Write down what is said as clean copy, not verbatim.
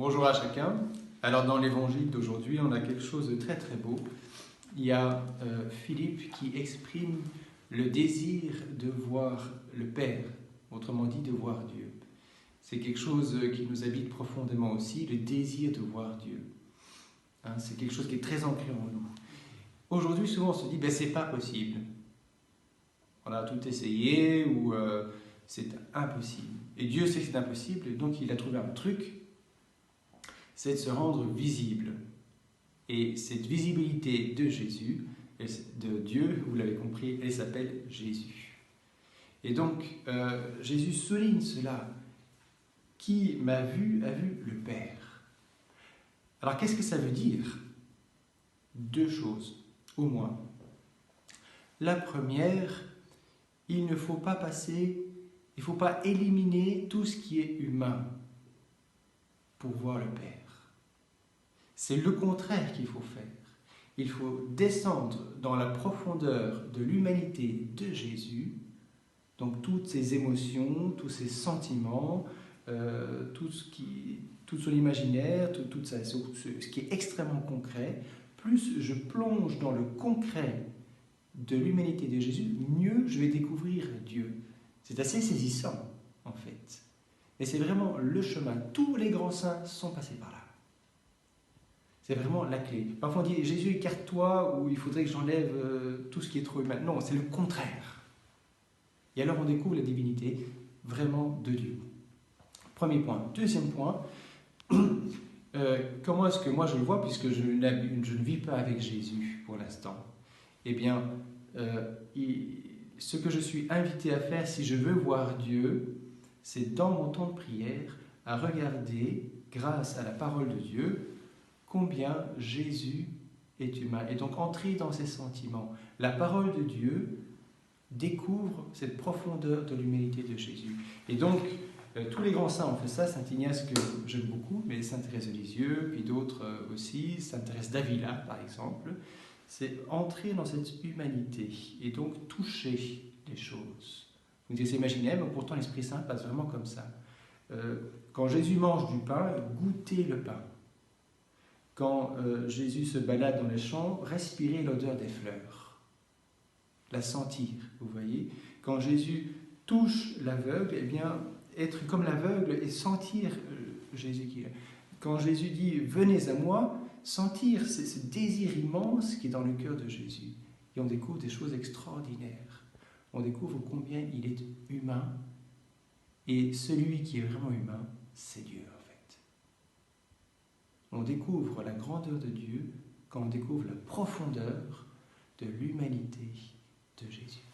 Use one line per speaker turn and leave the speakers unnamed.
Bonjour à chacun. Alors dans l'évangile d'aujourd'hui, on a quelque chose de très très beau. Il y a Philippe qui exprime le désir de voir le Père, autrement dit de voir Dieu. C'est quelque chose qui nous habite profondément aussi, le désir de voir Dieu. C'est quelque chose qui est très ancré en nous. Aujourd'hui, souvent on se dit, c'est pas possible. On a tout essayé ou c'est impossible. Et Dieu sait que c'est impossible, et donc il a trouvé un truc, c'est de se rendre visible. Et cette visibilité de Jésus, de Dieu, vous l'avez compris, elle s'appelle Jésus. Et donc, Jésus souligne cela. Qui m'a vu a vu le Père. Alors, qu'est-ce que ça veut dire? Deux choses, au moins. La première, il ne faut pas éliminer tout ce qui est humain pour voir le Père. C'est le contraire qu'il faut faire. Il faut descendre dans la profondeur de l'humanité de Jésus, donc toutes ses émotions, tous ses sentiments, tout son imaginaire, ce qui est extrêmement concret. Plus je plonge dans le concret de l'humanité de Jésus, mieux je vais découvrir Dieu. C'est assez saisissant, en fait. Et c'est vraiment le chemin. Tous les grands saints sont passés par là. C'est vraiment la clé. Parfois on dit, Jésus, écarte-toi, ou il faudrait que j'enlève tout ce qui est trop humain. Non, c'est le contraire. Et alors on découvre la divinité vraiment de Dieu. Premier point. Deuxième point, comment est-ce que moi je le vois, puisque je ne vis pas avec Jésus pour l'instant? Eh bien, ce que je suis invité à faire, si je veux voir Dieu, c'est dans mon temps de prière, à regarder, grâce à la parole de Dieu, combien Jésus est humain. Et donc entrer dans ses sentiments. La parole de Dieu découvre cette profondeur de l'humanité de Jésus. Et donc, tous les grands saints ont fait ça. Saint Ignace, que j'aime beaucoup, mais Sainte Thérèse de Lisieux, puis d'autres aussi, Sainte Thérèse d'Avila, par exemple. C'est entrer dans cette humanité et donc toucher les choses. Vous dites, c'est imaginaire, mais pourtant l'Esprit Saint passe vraiment comme ça. Quand Jésus mange du pain, goûtez le pain. Quand Jésus se balade dans les champs, respirez l'odeur des fleurs. La sentir, vous voyez. Quand Jésus touche l'aveugle, eh bien, être comme l'aveugle et sentir Jésus qui est. Quand Jésus dit « venez à moi », sentir ce désir immense qui est dans le cœur de Jésus. Et on découvre des choses extraordinaires. On découvre combien il est humain. Et celui qui est vraiment humain, c'est Dieu. On découvre la grandeur de Dieu quand on découvre la profondeur de l'humanité de Jésus.